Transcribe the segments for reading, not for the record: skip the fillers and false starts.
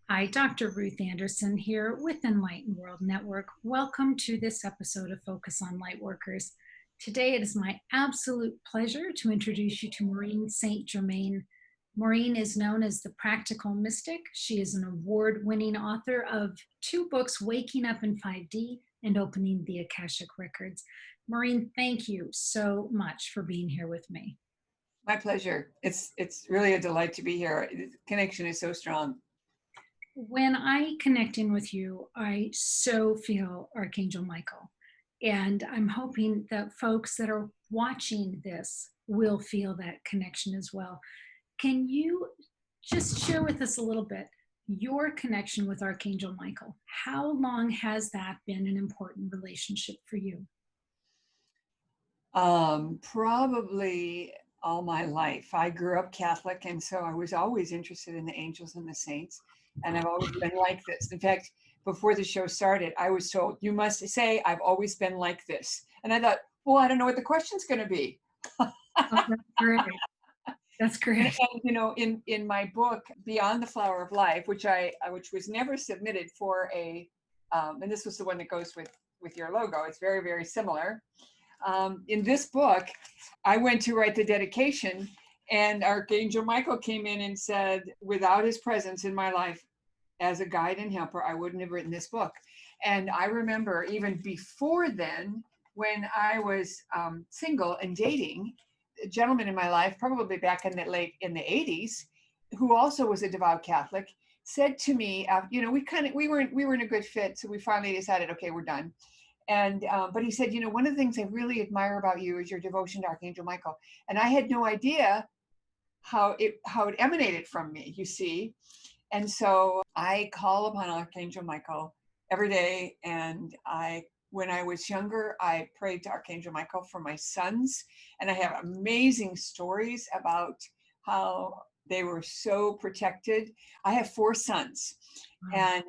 Hi, Dr. Ruth Anderson here with Enlightened World Network. Welcome to this episode of Focus on Lightworkers. Today, it is my absolute pleasure to introduce you to Maureen St. Germain. Maureen is known as the Practical Mystic. She is an award-winning author of two books, Waking Up in 5D and Opening the Akashic Records. Maureen, thank you so much for being here with me. My pleasure. It's really a delight to be here. The connection is so strong. When I connect in with you, I so feel Archangel Michael. And I'm hoping that folks that are watching this will feel that connection as well. Can you just share with us a little bit your connection with Archangel Michael? How long has that been an important relationship for you? Probably all my life. I grew up Catholic, and so I was always interested in the angels and the saints. And I've always been like this. In fact, before the show started, I was told, you must say, I've always been like this. And I thought, well, I don't know what the question's going to be. Oh, that's great. That's great. In my book, Beyond the Flower of Life, which was never submitted for a, and this was the one that goes with your logo. It's very, very similar. In this book, I went to write the dedication, and Archangel Michael came in and said, without his presence in my life as a guide and helper, I wouldn't have written this book. And I remember even before then, when I was single and dating, a gentleman in my life, probably back in the 80s, who also was a devout Catholic, said to me, we were in a good fit, so we finally decided, okay, we're done. And but he said, one of the things I really admire about you is your devotion to Archangel Michael. And I had no idea how it emanated from me, you see. And so I call upon Archangel Michael every day. And when I was younger, I prayed to Archangel Michael for my sons. And I have amazing stories about how they were so protected. I have 4 sons. Wow. And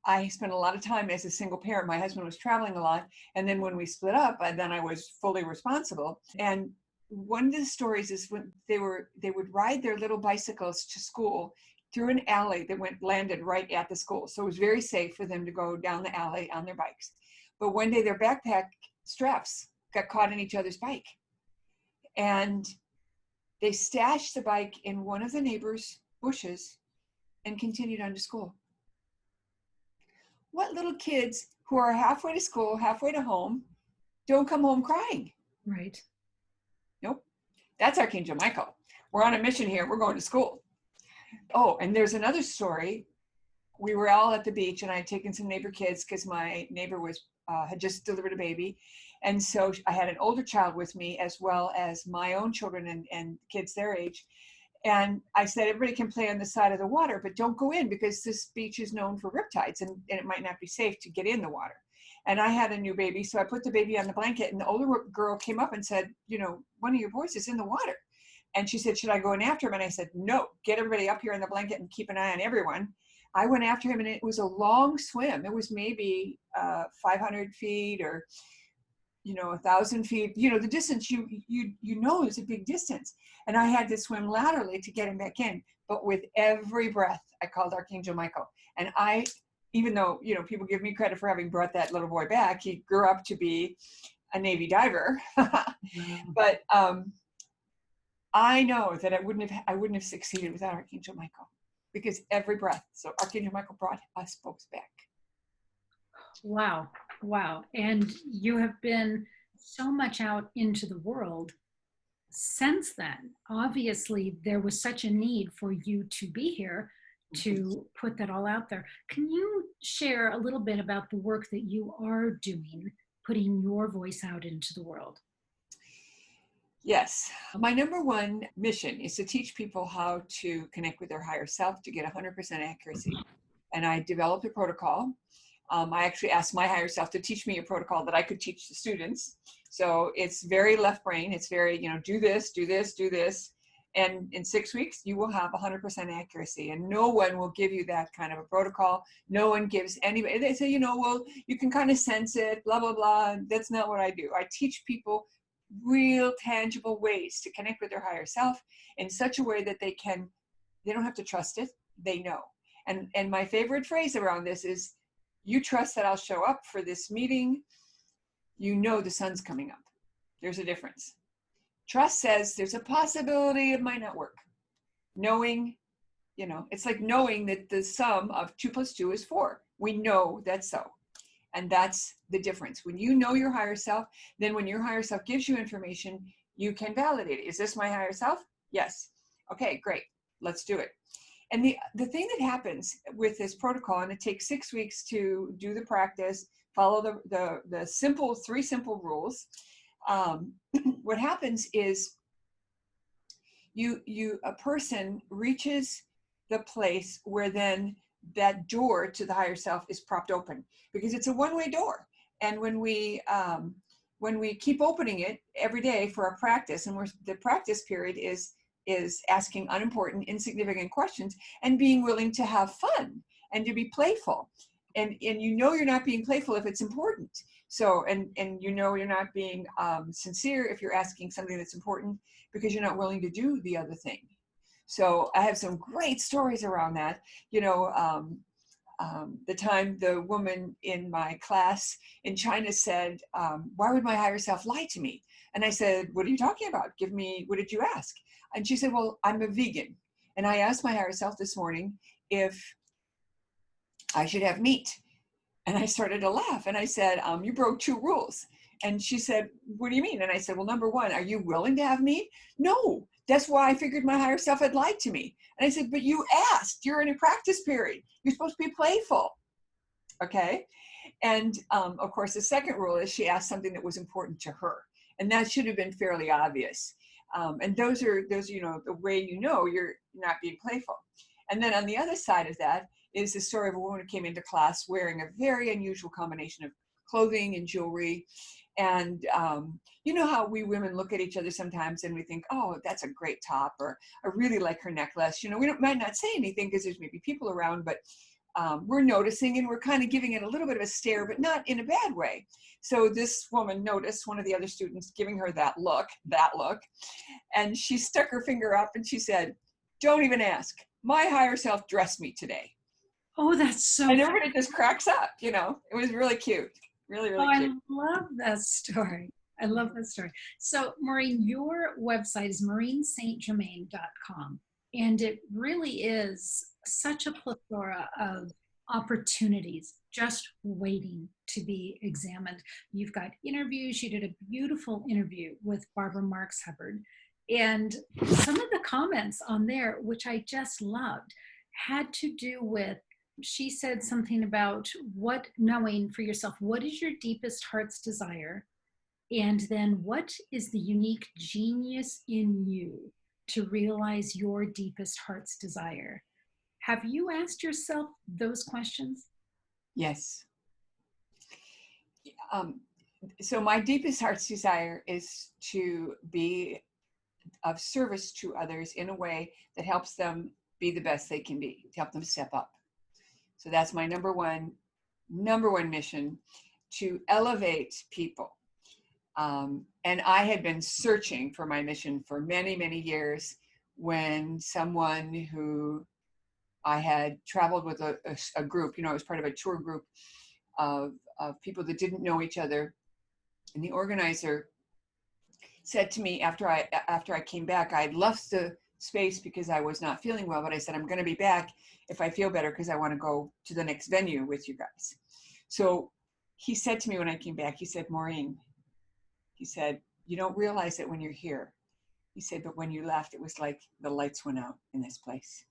I spent a lot of time as a single parent. My husband was traveling a lot. And then when we split up, then I was fully responsible. And one of the stories is when they would ride their little bicycles to school through an alley that landed right at the school. So it was very safe for them to go down the alley on their bikes. But one day their backpack straps got caught in each other's bike. And they stashed the bike in one of the neighbors' bushes and continued on to school. What little kids who are halfway to school, halfway to home, don't come home crying? Right. Nope. That's Archangel Michael. We're on a mission here. We're going to school. Oh, and there's another story. We were all at the beach, and I had taken some neighbor kids because my neighbor had just delivered a baby. And so I had an older child with me as well as my own children and kids their age. And I said, everybody can play on the side of the water, but don't go in because this beach is known for riptides and it might not be safe to get in the water. And I had a new baby, so I put the baby on the blanket, and the older girl came up and said, one of your boys is in the water. And she said, should I go in after him? And I said, no, get everybody up here in the blanket and keep an eye on everyone. I went after him, and it was a long swim. It was maybe 500 feet or 1,000 feet, the distance is a big distance. And I had to swim laterally to get him back in. But with every breath, I called Archangel Michael. And even though, people give me credit for having brought that little boy back, he grew up to be a Navy diver. But I know that I wouldn't have succeeded without Archangel Michael, because every breath. So Archangel Michael brought us folks back. Wow. Wow. And you have been so much out into the world since then. Obviously, there was such a need for you to be here to put that all out there. Can you share a little bit about the work that you are doing, putting your voice out into the world? Yes. My number one mission is to teach people how to connect with their higher self to get 100% accuracy. And I developed a protocol. I actually asked my higher self to teach me a protocol that I could teach the students. So it's very left brain. It's very, do this, do this, do this. And in 6 weeks, you will have 100% accuracy. And no one will give you that kind of a protocol. No one gives anybody. They say, well, you can kind of sense it, blah, blah, blah. That's not what I do. I teach people real tangible ways to connect with their higher self in such a way that they don't have to trust it. They know. And my favorite phrase around this is, you trust that I'll show up for this meeting. You know the sun's coming up. There's a difference. Trust says there's a possibility it might not work. Knowing, it's like knowing that the sum of 2 + 2 is 4. We know that's so. And that's the difference. When you know your higher self, then when your higher self gives you information, you can validate it. Is this my higher self? Yes. Okay, great. Let's do it. And the thing that happens with this protocol, and it takes 6 weeks to do the practice, follow the 3 simple rules. What happens is a person reaches the place where then that door to the higher self is propped open, because it's a one-way door. And when we keep opening it every day for our practice, and the practice period is asking unimportant, insignificant questions and being willing to have fun and to be playful. And you're not being playful if it's important. So, and you're not being sincere if you're asking something that's important, because you're not willing to do the other thing. So I have some great stories around that. The time the woman in my class in China said, why would my higher self lie to me? And I said, what are you talking about? What did you ask? And she said, well, I'm a vegan. And I asked my higher self this morning if I should have meat. And I started to laugh. And I said, you broke 2 rules. And she said, what do you mean? And I said, well, number 1, are you willing to have meat? No, that's why I figured my higher self had lied to me. And I said, but you asked, you're in a practice period. You're supposed to be playful. Okay. And of course, the second rule is she asked something that was important to her. And that should have been fairly obvious. And those are, the way you're not being playful. And then on the other side of that is the story of a woman who came into class wearing a very unusual combination of clothing and jewelry. And you know how we women look at each other sometimes and we think, oh, that's a great top, or I really like her necklace. We might not say anything because there's maybe people around, but we're noticing, and we're kind of giving it a little bit of a stare, but not in a bad way. So this woman noticed one of the other students giving her that look, and she stuck her finger up and she said, don't even ask. My higher self dressed me today. Oh, that's so And everybody just cracks up, It was really cute. Really, really cute. I love that story. I love that story. So, Maureen, your website is MaureenSt.com, and it really is such a plethora of opportunities just waiting to be examined. You've got interviews. You did a beautiful interview with Barbara Marks Hubbard, and some of the comments on there, which I just loved, had to do with, she said something about knowing for yourself, what is your deepest heart's desire? And then what is the unique genius in you to realize your deepest heart's desire? Have you asked yourself those questions? Yes. So my deepest heart's desire is to be of service to others in a way that helps them be the best they can be, to help them step up. So that's my number one mission, to elevate people. And I had been searching for my mission for many, many years, when someone who I had traveled with a group, I was part of a tour group of people that didn't know each other. And the organizer said to me after I came back, I had left the space because I was not feeling well, but I said, I'm going to be back if I feel better, because I want to go to the next venue with you guys. So he said to me when I came back, he said, Maureen, he said, you don't realize it when you're here. He said, but when you left, it was like the lights went out in this place.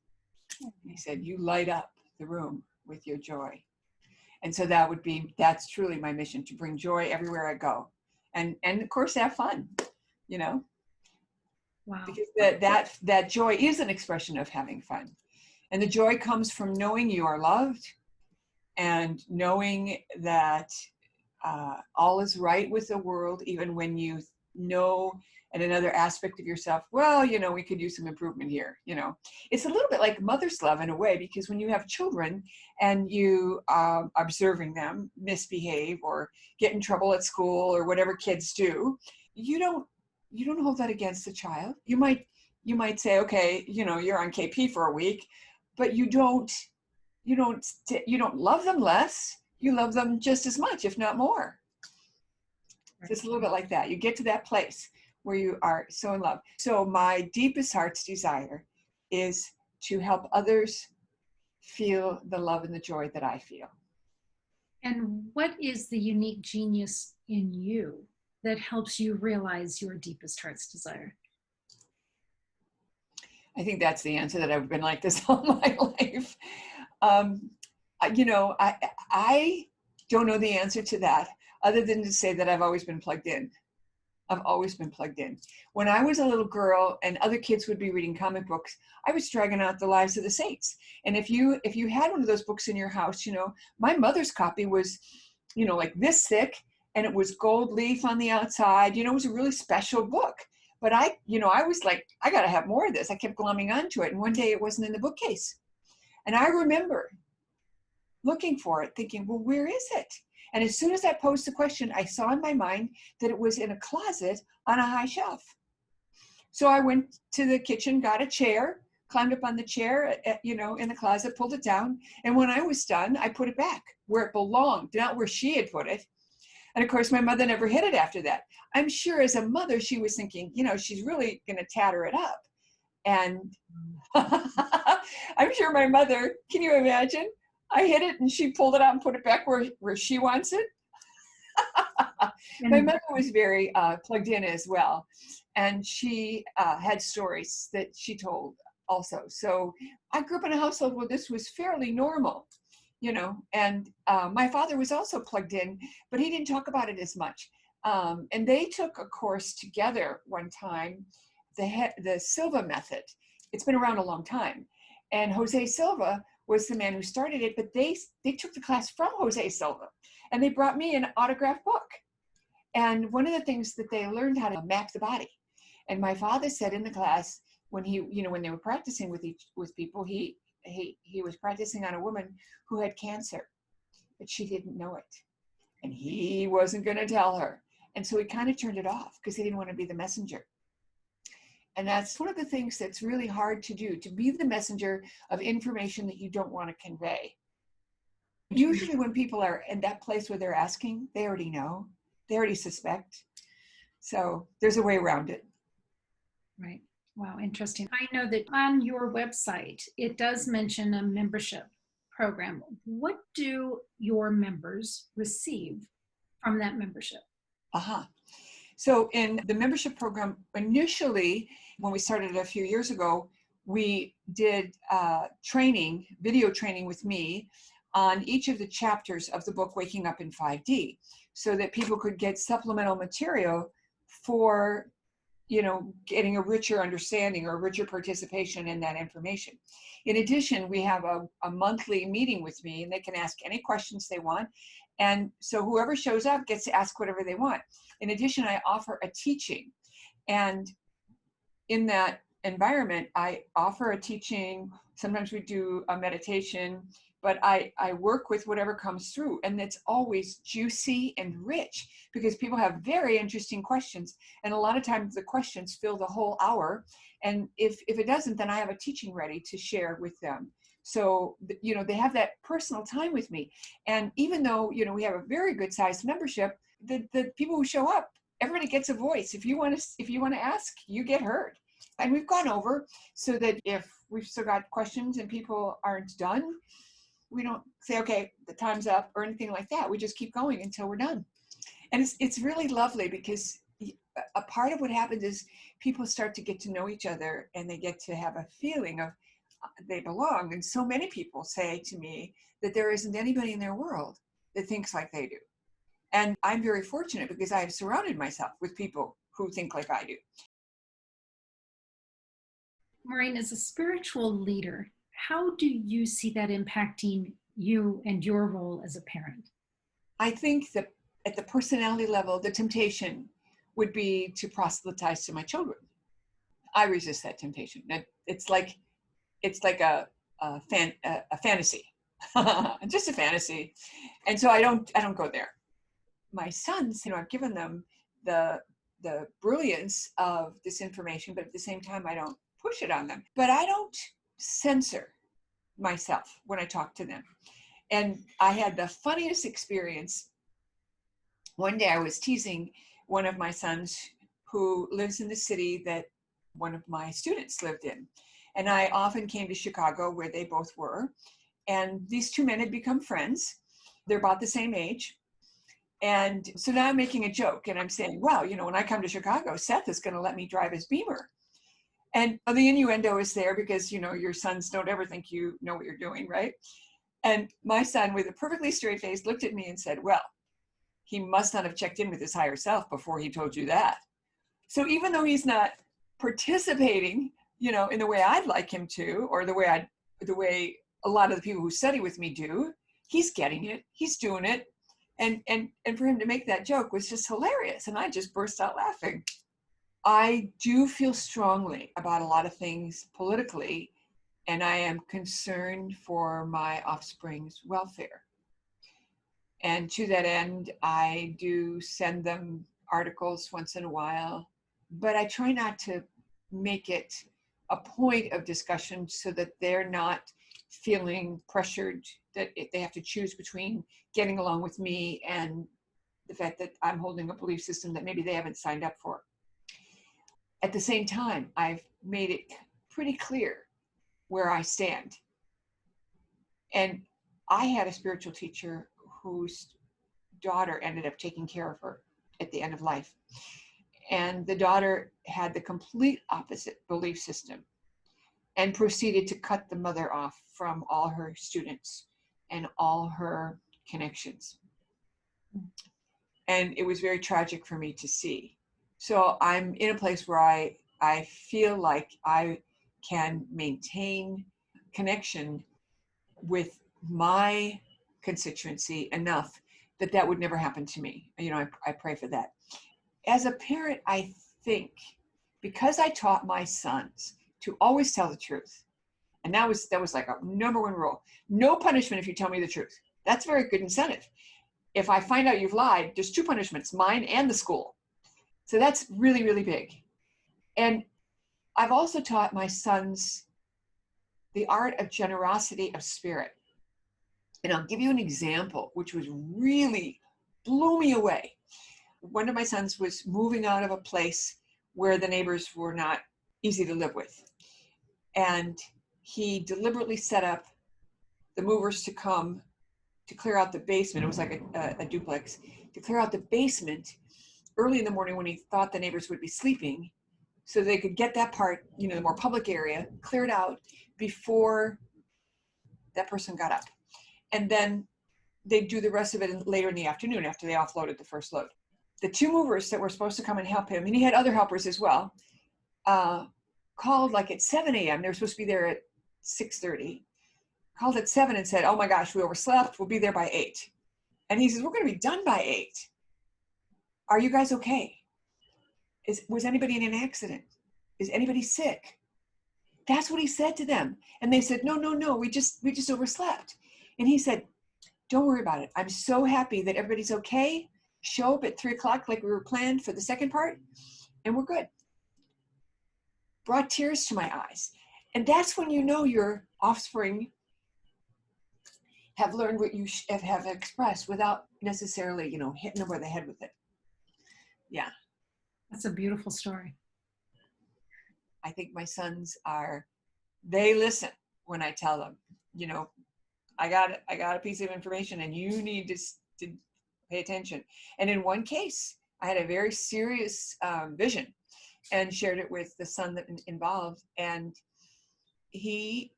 He said, you light up the room with your joy. And so that's truly my mission, to bring joy everywhere I go. And of course, have fun, Wow. Because that joy is an expression of having fun. And the joy comes from knowing you are loved, and knowing that all is right with the world, even when you know at another aspect of yourself, well, we could use some improvement here. It's a little bit like mother's love in a way, because when you have children and you observing them misbehave or get in trouble at school or whatever kids do, you don't hold that against the child. You might say, okay, you're on KP for a week, but you don't you don't love them less. You love them just as much, if not more. So it's a little bit like that. You get to that place where you are so in love. So my deepest heart's desire is to help others feel the love and the joy that I feel. And what is the unique genius in you that helps you realize your deepest heart's desire? I think that's the answer, that I've been like this all my life. I don't know the answer to that, other than to say that I've always been plugged in. I've always been plugged in. When I was a little girl and other kids would be reading comic books, I was dragging out the lives of the saints. And if you had one of those books in your house, my mother's copy was, like this thick, and it was gold leaf on the outside. It was a really special book. But I was like, I got to have more of this. I kept glomming onto it. And one day it wasn't in the bookcase. And I remember looking for it, thinking, well, where is it? And as soon as I posed the question, I saw in my mind that it was in a closet on a high shelf. So I went to the kitchen, got a chair, climbed up on the chair, in the closet, pulled it down. And when I was done, I put it back where it belonged, not where she had put it. And of course, my mother never hid it after that. I'm sure as a mother, she was thinking, she's really going to tatter it up. And I'm sure my mother, can you imagine? I hid it and she pulled it out and put it back where she wants it. My mother was very plugged in as well. And she had stories that she told also. So I grew up in a household where this was fairly normal, and my father was also plugged in, but he didn't talk about it as much. And they took a course together one time, the Silva method. It's been around a long time. And Jose Silva was the man who started it, but they took the class from Jose Silva, and they brought me an autographed book. And one of the things that they learned how to map the body. And my father said in the class, when when they were practicing with people, he was practicing on a woman who had cancer, but she didn't know it. And he wasn't going to tell her. And so he kind of turned it off because he didn't want to be the messenger. And that's one of the things that's really hard to do, to be the messenger of information that you don't want to convey. Usually when people are in that place where they're asking, they already know, they already suspect. So there's a way around it. Right. Wow, interesting. I know that on your website, it does mention a membership program. What do your members receive from that membership? So in the membership program, initially, when we started a few years ago, we did video training with me on each of the chapters of the book, Waking Up in 5D, so that people could get supplemental material for, getting a richer understanding or richer participation in that information. In addition, we have a monthly meeting with me, and they can ask any questions they want. And so whoever shows up gets to ask whatever they want. In addition, I offer a teaching. And in that environment, I offer a teaching. Sometimes we do a meditation, but I work with whatever comes through. And it's always juicy and rich because people have very interesting questions. And a lot of times the questions fill the whole hour. And if it doesn't, then I have a teaching ready to share with them. So, they have that personal time with me. And even though, we have a very good sized membership, the people who show up, everybody gets a voice. If you want to ask, you get heard. And we've gone over so that if we've still got questions and people aren't done, we don't say, okay, the time's up or anything like that. We just keep going until we're done. And it's really lovely because a part of what happens is people start to get to know each other and they get to have a feeling of they belong. And so many people say to me that there isn't anybody in their world that thinks like they do. And I'm very fortunate because I have surrounded myself with people who think like I do. Maureen, as a spiritual leader, how do you see that impacting you and your role as a parent? I think that at the personality level, the temptation would be to proselytize to my children. I resist that temptation. It's like a fantasy, just a fantasy. And so I don't go there. My sons, I've given them the brilliance of this information, but at the same time, I don't push it on them. But I don't censor myself when I talk to them. And I had the funniest experience. One day I was teasing one of my sons who lives in the city that one of my students lived in. And I often came to Chicago where they both were. And these two men had become friends. They're about the same age. And so now I'm making a joke and I'm saying, well, when I come to Chicago, Seth is going to let me drive his Beamer. And the innuendo is there because, your sons don't ever think you know what you're doing, right? And my son, with a perfectly straight face, looked at me and said, well, he must not have checked in with his higher self before he told you that. So even though he's not participating, in the way I'd like him to, or the way a lot of the people who study with me do, he's getting it, he's doing it. And for him to make that joke was just hilarious. And I just burst out laughing. I do feel strongly about a lot of things politically, and I am concerned for my offspring's welfare. And to that end, I do send them articles once in a while, but I try not to make it a point of discussion so that they're not feeling pressured that they have to choose between getting along with me and the fact that I'm holding a belief system that maybe they haven't signed up for. At the same time, I've made it pretty clear where I stand. And I had a spiritual teacher whose daughter ended up taking care of her at the end of life. And the daughter had the complete opposite belief system and proceeded to cut the mother off from all her students and all her connections. And it was very tragic for me to see. So I'm in a place where I feel like I can maintain connection with my constituency enough that would never happen to me. I pray for that. As a parent, I think because I taught my sons to always tell the truth, and that was like a number one rule. No punishment if you tell me the truth. That's a very good incentive. If I find out you've lied, there's two punishments, mine and the school. So that's really, really big. And I've also taught my sons the art of generosity of spirit. And I'll give you an example, which was really blew me away. One of my sons was moving out of a place where the neighbors were not easy to live with. And he deliberately set up the movers to come to clear out the basement. It was like a duplex, to clear out the basement early in the morning when he thought the neighbors would be sleeping, so they could get that part, the more public area, cleared out before that person got up. And then they'd do the rest of it later in the afternoon after they offloaded the first load. The two movers that were supposed to come and help him, and he had other helpers as well, called like at 7 a.m. They were supposed to be there at 6:30. Called at 7 and said, oh my gosh, we overslept. We'll be there by 8. And he says, we're going to be done by 8. Are you guys okay? Was anybody in an accident? Is anybody sick? That's what he said to them. And they said, no, we just overslept. And he said, don't worry about it. I'm so happy that everybody's okay. Show up at 3 o'clock like we were planned for the second part, and we're good. Brought tears to my eyes. And that's when you know your offspring have learned what you have expressed without necessarily, hitting them over the head with it. Yeah. That's a beautiful story. I think my sons they listen when I tell them, I got a piece of information and you need to pay attention. And in one case, I had a very serious vision and shared it with the son that involved. And he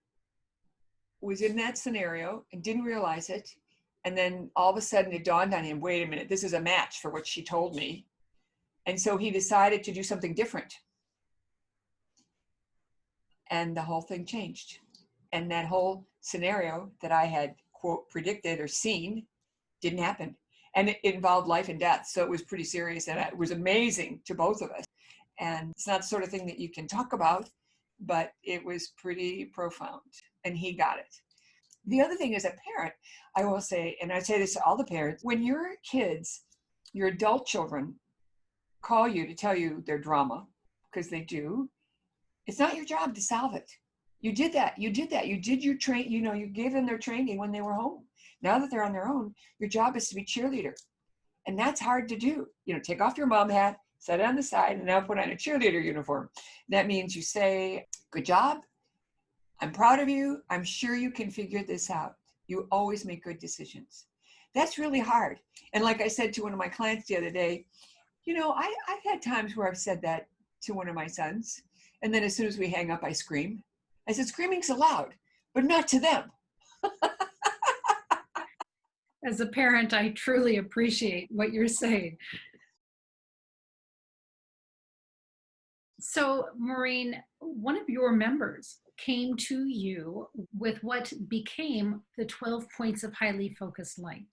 was in that scenario and didn't realize it. And then all of a sudden it dawned on him, wait a minute, this is a match for what she told me. And so he decided to do something different. And the whole thing changed. And that whole scenario that I had, quote, predicted or seen didn't happen. And it involved life and death. So it was pretty serious. And it was amazing to both of us. And it's not the sort of thing that you can talk about, but it was pretty profound. And he got it. The other thing as a parent, I will say, and I say this to all the parents, when your kids, your adult children, call you to tell you their drama, because they do, it's not your job to solve it. You did that. You did that. You did your train. You gave them their training when they were home. Now that they're on their own, your job is to be cheerleader. And that's hard to do. Take off your mom hat, set it on the side, and now put on a cheerleader uniform. That means you say, good job. I'm proud of you. I'm sure you can figure this out. You always make good decisions. That's really hard. And like I said to one of my clients the other day, I've had times where I've said that to one of my sons. And then as soon as we hang up, I scream. I said, screaming's allowed, but not to them. As a parent, I truly appreciate what you're saying. So, Maureen, one of your members came to you with what became the 12 points of highly focused light.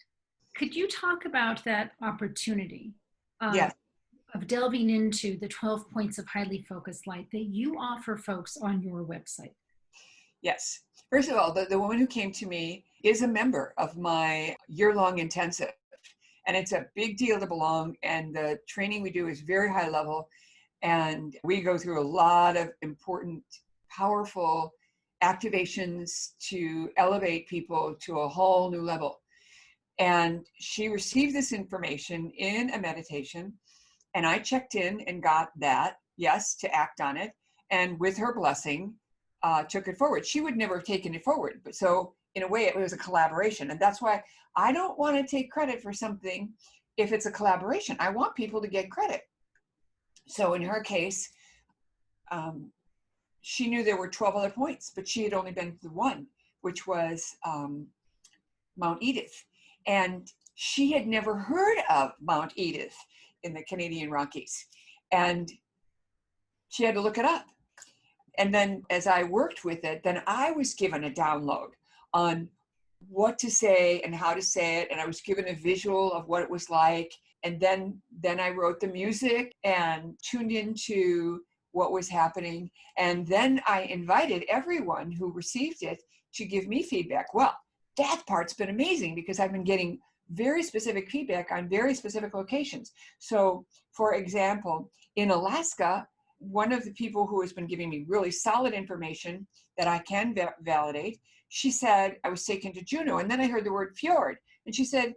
Could you talk about that opportunity Yes. of delving into the 12 points of highly focused light that you offer folks on your website? Yes. First of all, the woman who came to me is a member of my year-long intensive. And it's a big deal to belong. And the training we do is very high level. And we go through a lot of important, powerful activations to elevate people to a whole new level. And she received this information in a meditation. And I checked in and got that, yes, to act on it. And with her blessing, took it forward. She would never have taken it forward. But so in a way, it was a collaboration. And that's why I don't want to take credit for something if it's a collaboration. I want people to get credit. So in her case, she knew there were 12 other points, but she had only been to one, which was Mount Edith. And she had never heard of Mount Edith in the Canadian Rockies. And she had to look it up. And then as I worked with it, then I was given a download on what to say and how to say it. And I was given a visual of what it was like. And then I wrote the music and tuned into what was happening. And then I invited everyone who received it to give me feedback. Well, that part's been amazing because I've been getting very specific feedback on very specific locations. So for example, in Alaska, one of the people who has been giving me really solid information that I can validate, she said, I was taken to Juneau, and then I heard the word fjord. And she said,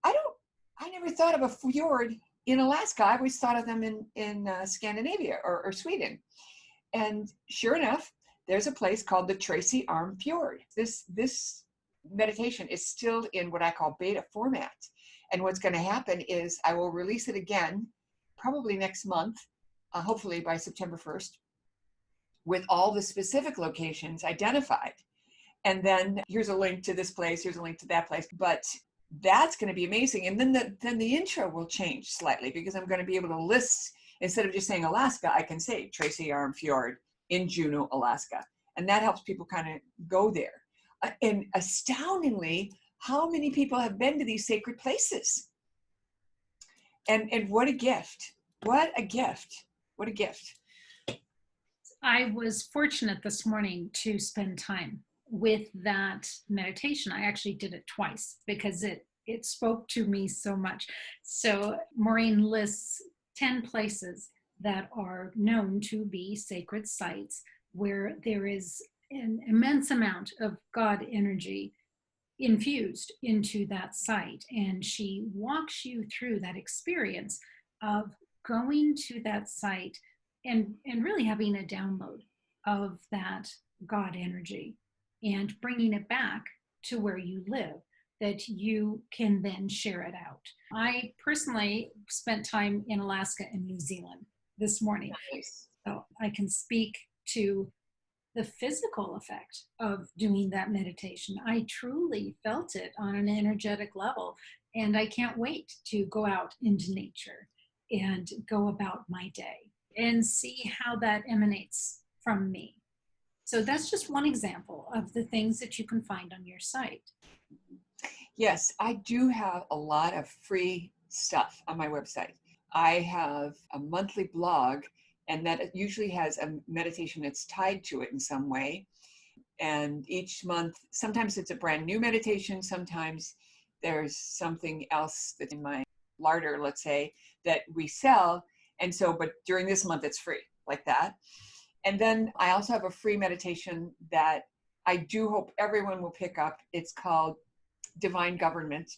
I never thought of a fjord in Alaska. I always thought of them in Scandinavia or Sweden. And sure enough, there's a place called the Tracy Arm Fjord. This meditation is still in what I call beta format. And what's going to happen is I will release it again, probably next month, hopefully by September 1st, with all the specific locations identified. And then here's a link to this place, here's a link to that place. But that's going to be amazing. And then the intro will change slightly because I'm going to be able to list, instead of just saying Alaska, I can say Tracy Arm Fjord in Juneau, Alaska. And that helps people kind of go there. And astoundingly, how many people have been to these sacred places? And what a gift. What a gift. What a gift. I was fortunate this morning to spend time with that meditation. I actually did it twice because it spoke to me so much. So Maureen lists 10 places that are known to be sacred sites where there is an immense amount of God energy infused into that site. And she walks you through that experience of going to that site and really having a download of that God energy and bringing it back to where you live, that you can then share it out. I personally spent time in Alaska and New Zealand this morning. Nice. So I can speak to the physical effect of doing that meditation. I truly felt it on an energetic level, and I can't wait to go out into nature and go about my day and see how that emanates from me. So that's just one example of the things that you can find on your site. Yes, I do have a lot of free stuff on my website. I have a monthly blog, and that usually has a meditation that's tied to it in some way. And each month, sometimes it's a brand new meditation, sometimes there's something else that's in my larder, let's say, that we sell. And so, but during this month, it's free, like that. And then I also have a free meditation that I do hope everyone will pick up. It's called Divine Government.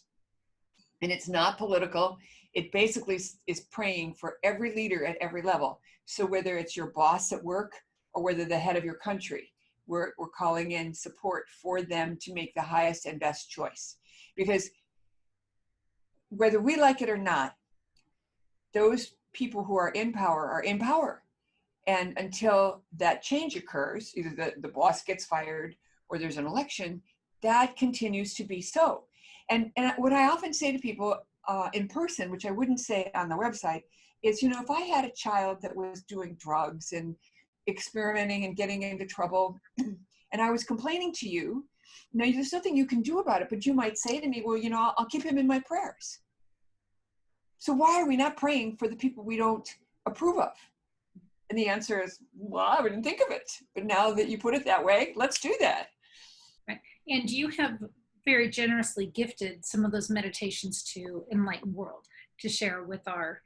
And it's not political. It basically is praying for every leader at every level. So whether it's your boss at work or whether the head of your country, we're calling in support for them to make the highest and best choice. Because whether we like it or not, those people who are in power are in power. And until that change occurs, either the boss gets fired or there's an election, that continues to be so. And what I often say to people in person, which I wouldn't say on the website, is, if I had a child that was doing drugs and experimenting and getting into trouble, and I was complaining to you, now there's nothing you can do about it, but you might say to me, well, I'll keep him in my prayers. So why are we not praying for the people we don't approve of? And the answer is, well, I wouldn't think of it. But now that you put it that way, let's do that. Right. And you have very generously gifted some of those meditations to Enlightened World to share with our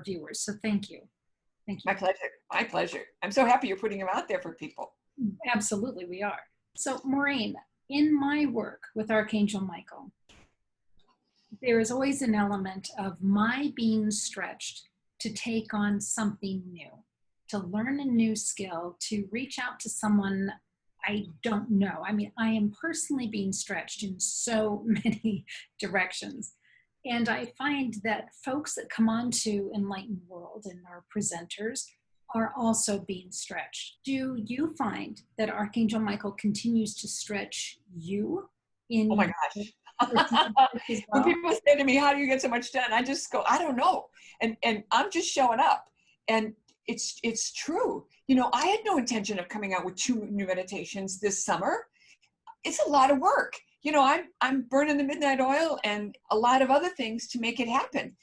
viewers. So thank you. Thank you. My pleasure. My pleasure. I'm so happy you're putting them out there for people. Absolutely, we are. So Maureen, in my work with Archangel Michael, there is always an element of my being stretched to take on something new, to learn a new skill, to reach out to someone I don't know. I mean, I am personally being stretched in so many directions. And I find that folks that come on to Enlightened World and our presenters are also being stretched. Do you find that Archangel Michael continues to stretch you in? Oh my gosh. When people say to me, how do you get so much done? I just go, I don't know. And I'm just showing up. And it's true. I had no intention of coming out with 2 new meditations this summer. It's a lot of work. I'm burning the midnight oil and a lot of other things to make it happen.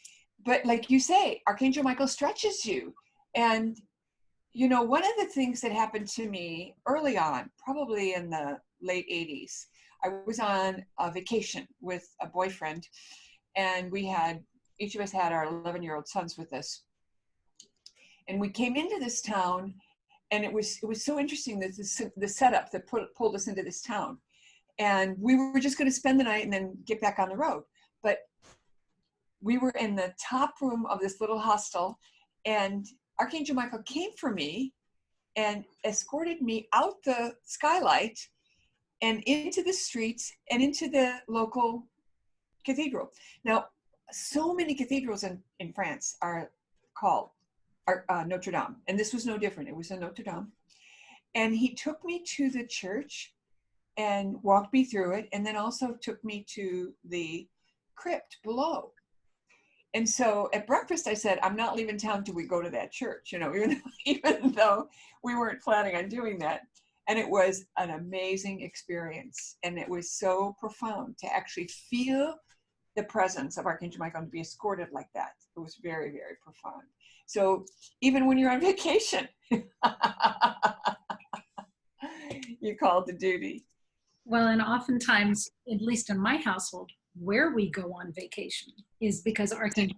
But like you say, Archangel Michael stretches you. And, one of the things that happened to me early on, probably in the late 80s, I was on a vacation with a boyfriend, and each of us had our 11-year-old sons with us. And we came into this town, and it was so interesting that the setup that pulled us into this town. And we were just going to spend the night and then get back on the road. But we were in the top room of this little hostel, and Archangel Michael came for me and escorted me out the skylight and into the streets and into the local cathedral. Now, so many cathedrals in France are called Notre Dame, and this was no different. It was a Notre Dame. And he took me to the church and walked me through it, and then also took me to the crypt below. And so at breakfast, I said, I'm not leaving town till we go to that church, even though we weren't planning on doing that. And it was an amazing experience. And it was so profound to actually feel the presence of Archangel Michael and be escorted like that. It was very, very profound. So even when you're on vacation, you called to duty. Well, and oftentimes, at least in my household, where we go on vacation is because Archangel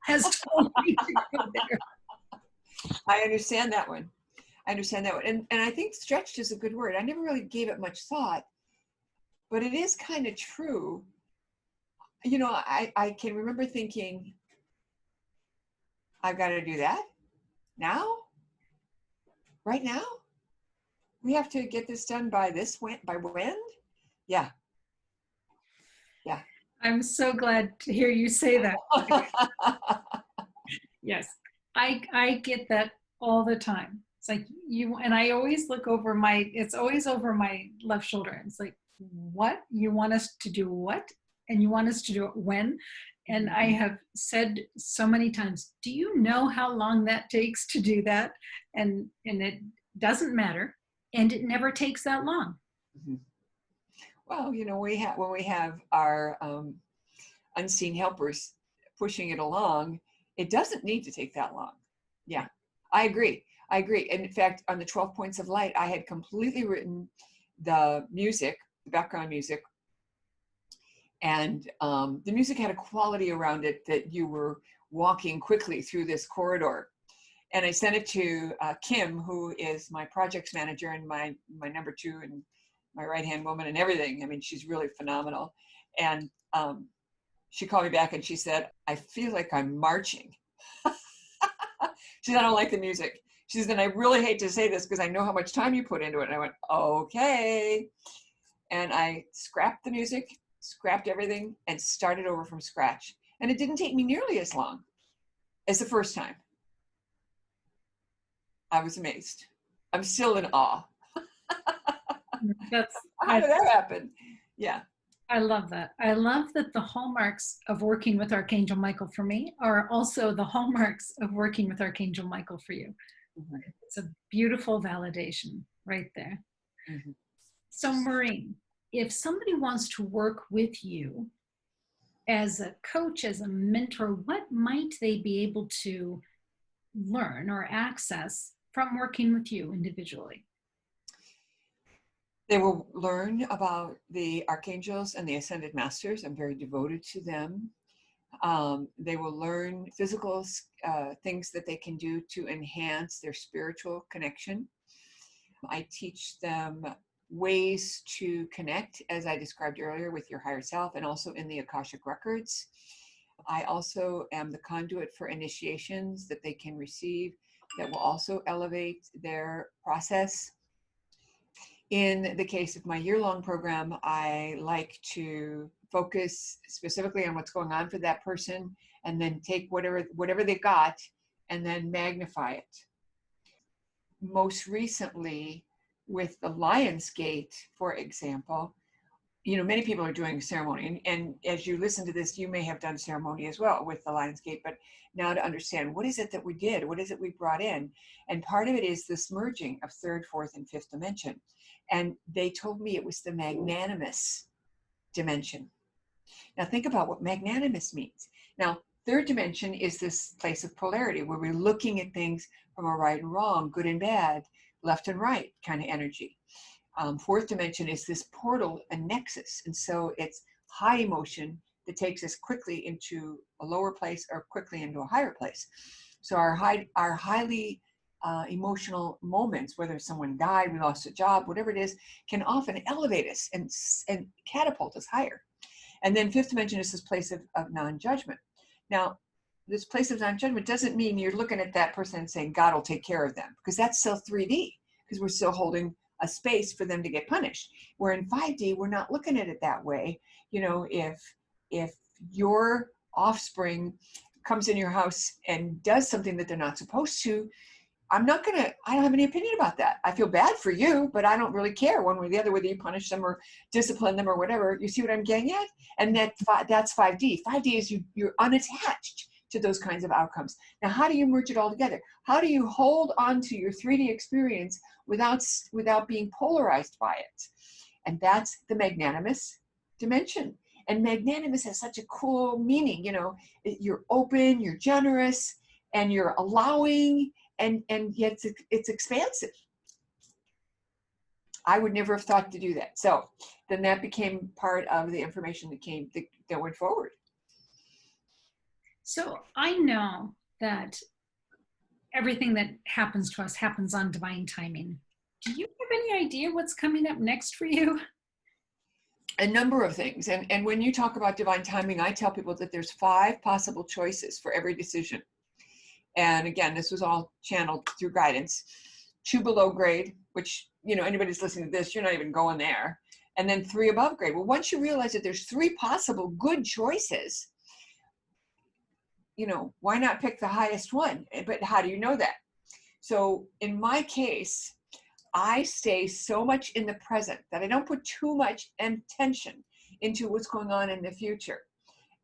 has told me to go there. I understand that one. And I think stretched is a good word. I never really gave it much thought, but it is kind of true. I can remember thinking, I've got to do that now, right now. We have to get this done by when? Yeah. I'm so glad to hear you say that. Yes, I get that all the time. It's like and I always look over it's always over my left shoulder. It's like, what? You want us to do what? And you want us to do it when? And I have said so many times, do you know how long that takes to do that? And it doesn't matter. And it never takes that long. Mm-hmm. Well, when we have our unseen helpers pushing it along, it doesn't need to take that long. Yeah, I agree. And in fact, on the 12 Points of Light, I had completely written the music, the background music, and the music had a quality around it that you were walking quickly through this corridor. And I sent it to Kim, who is my projects manager and my number two and my right-hand woman and everything. I mean, she's really phenomenal. And she called me back and she said, I feel like I'm marching. She said, I don't like the music. She said, and I really hate to say this because I know how much time you put into it. And I went, okay. And I scrapped the music, scrapped everything, and started over from scratch. And it didn't take me nearly as long as the first time. I was amazed. I'm still in awe. How did that happen? Yeah. I love that. I love that the hallmarks of working with Archangel Michael for me are also the hallmarks of working with Archangel Michael for you. Mm-hmm. It's a beautiful validation right there. Mm-hmm. So Maureen, if somebody wants to work with you as a coach, as a mentor, what might they be able to learn or access from working with you individually? They will learn about the archangels and the ascended masters. I'm very devoted to them. They will learn physical things that they can do to enhance their spiritual connection. I teach them ways to connect, as I described earlier, with your higher self and also in the Akashic Records. I also am the conduit for initiations that they can receive that will also elevate their process. In the case of my year-long program, I like to focus specifically on what's going on for that person and then take whatever they got and then magnify it. Most recently, with the Lion's Gate, for example, many people are doing ceremony. And as you listen to this, you may have done ceremony as well with the Lion's Gate, but now to understand what is it that we did? What is it we brought in? And part of it is this merging of third, fourth, and fifth dimension. And they told me it was the magnanimous dimension. Now think about what magnanimous means. Now, third dimension is this place of polarity where we're looking at things from a right and wrong, good and bad, left and right kind of energy. Fourth dimension is this portal, a nexus. And so it's high emotion that takes us quickly into a lower place or quickly into a higher place. So our highly emotional moments, whether someone died, we lost a job, whatever it is, can often elevate us and catapult us higher. And then fifth dimension is this place of non-judgment. Now, this place of non-judgment doesn't mean you're looking at that person and saying, God will take care of them, because that's still 3D, because we're still holding a space for them to get punished. Where in 5D, we're not looking at it that way. If your offspring comes in your house and does something that they're not supposed to, I don't have any opinion about that. I feel bad for you, but I don't really care one way or the other, whether you punish them or discipline them or whatever. You see what I'm getting at? And that's 5D. 5D is you're unattached to those kinds of outcomes. Now, how do you merge it all together? How do you hold on to your 3D experience without being polarized by it? And that's the magnanimous dimension. And magnanimous has such a cool meaning. You're open, you're generous, and you're allowing, and yet it's expansive. I would never have thought to do that. So then that became part of the information that went forward. So I know that everything that happens to us happens on divine timing. Do you have any idea what's coming up next for you? A number of things. And when you talk about divine timing, I tell people that there's 5 possible choices for every decision. And again, this was all channeled through guidance. 2 below grade, which, anybody's listening to this, you're not even going there. And then 3 above grade. Well, once you realize that there's 3 possible good choices, why not pick the highest one? But how do you know that? So in my case, I stay so much in the present that I don't put too much attention into what's going on in the future.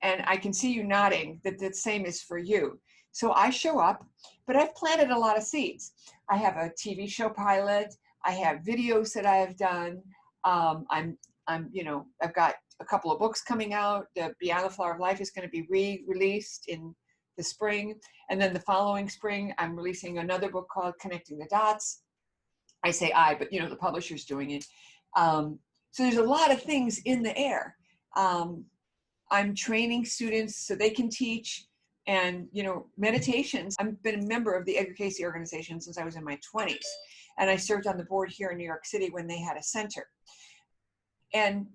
And I can see you nodding that the same is for you. So I show up, but I've planted a lot of seeds. I have a TV show pilot. I have videos that I have done. I've got a couple of books coming out. The Beyond the Flower of Life is going to be re-released in the spring. And then the following spring, I'm releasing another book called Connecting the Dots. I say I, but the publisher's doing it. So there's a lot of things in the air. I'm training students so they can teach. And, meditations, I've been a member of the Edgar Cayce organization since I was in my 20s. And I served on the board here in New York City when they had a center. And,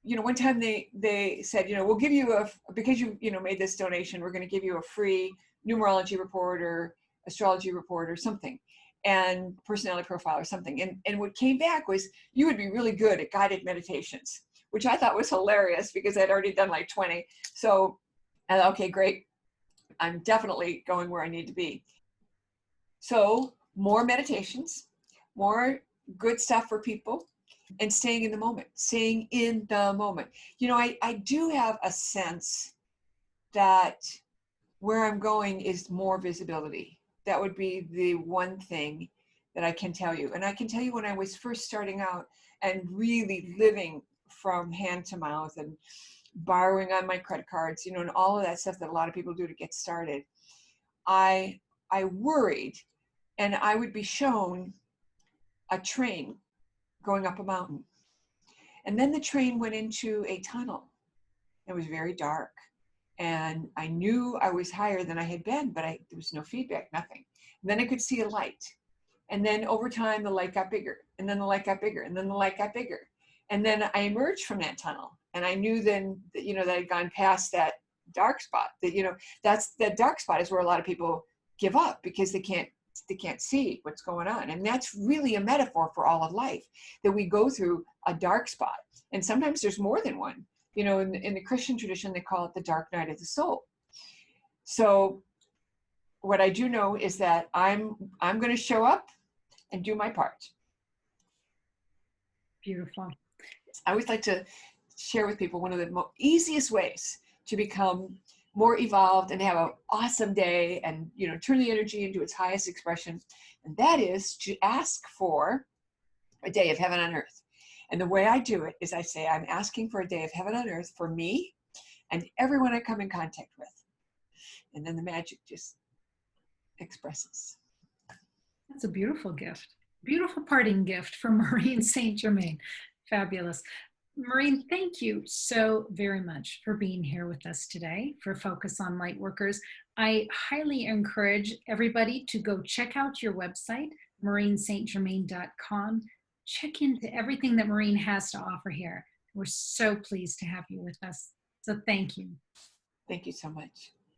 one time they said, we'll give you because you, made this donation, we're going to give you a free numerology report or astrology report or something, and personality profile or something. And what came back was, you would be really good at guided meditations, which I thought was hilarious because I'd already done like 20. So I thought, okay, great. I'm definitely going where I need to be. So more meditations, more good stuff for people, and staying in the moment, I do have a sense that where I'm going is more visibility. That would be the one thing that I can tell you. And I can tell you when I was first starting out and really living from hand to mouth and borrowing on my credit cards, and all of that stuff that a lot of people do to get started, I worried, and I would be shown a train going up a mountain. And then the train went into a tunnel. It was very dark. And I knew I was higher than I had been, but there was no feedback, nothing. And then I could see a light. And then over time, the light got bigger. And then the light got bigger. And then the light got bigger. And then I emerged from that tunnel. And I knew then that, that I'd gone past that dark spot. That dark spot is where a lot of people give up because they can't see what's going on. And that's really a metaphor for all of life, that we go through a dark spot. And sometimes there's more than one. In the Christian tradition, they call it the dark night of the soul. So what I do know is that I'm going to show up and do my part. Beautiful. I always like to share with people one of the easiest ways to become more evolved and have an awesome day and, turn the energy into its highest expression. And that is to ask for a day of heaven on earth. And the way I do it is I say, I'm asking for a day of heaven on earth for me and everyone I come in contact with. And then the magic just expresses. That's a beautiful gift. Beautiful parting gift from Maureen St. Germain. Fabulous. Maureen, thank you so very much for being here with us today for Focus on Lightworkers. I highly encourage everybody to go check out your website, MaureenStGermain.com. Check into everything that Maureen has to offer here. We're so pleased to have you with us. So thank you. Thank you so much.